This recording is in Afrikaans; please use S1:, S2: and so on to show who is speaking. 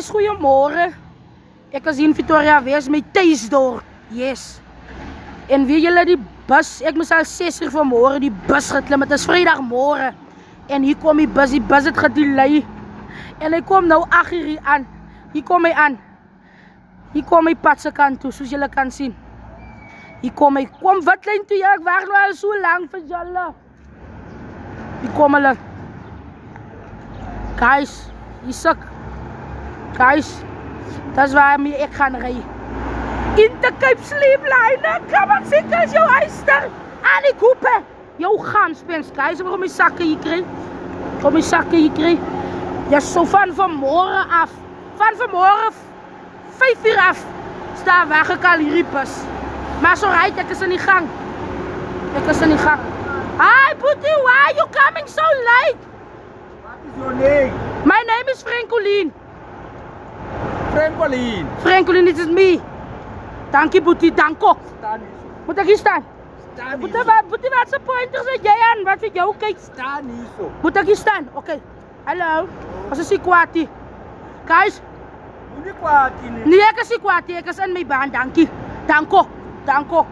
S1: guys, goeiemorgen. Ek is hier in Pretoria Wes, my tuisdorp. Yes. En weet julle die bus, ek moes al 6 uur vanmorgen die bus geklim. Het is vrijdagmorgen. En hier kom die bus het gedelay. En hy kom nou 8 uur hier aan. Hier kom hy aan. Hier kom hy pad se kant toe, soos julle kan sien. Hier kom hy, kom Witlyn toe, ja, ek wacht nou al so lang vir julle. Hier kom hulle. Guys, hier suk. Guys, dis waarmee ek gaan ry. Intercape Sleepliner, kom aan sê, is jou eister. Aan die koepe. Jou ganspens, guys, ek wil my sakke hier kry. Kom my sakke hier kry. Ja, so van vanmorgen af. Van vanmorgen 5 uur af. Sta weggekal hierdie bus. Maar so right, ek is in die gang. Ek is in die gang. Hi, Boetie, why are you coming so late?
S2: What is your name?
S1: My name is Francolien.
S2: Francolien.
S1: Francolien, this is me. Dankie, Boetie, danko.
S2: Staan hier.
S1: Moet ek hier staan?
S2: Staan hier.
S1: Boetie, wat se pointers het jy aan? Wat vir jou kyk?
S2: Staan hier so.
S1: Moet ek hier staan? Oké. Hallo. Was is die kwaatie? Guys.
S2: Moenie kwaad nie.
S1: Nee, ek is nie kwaad nie. Ek is in my baan, dankie. Danko. Danko.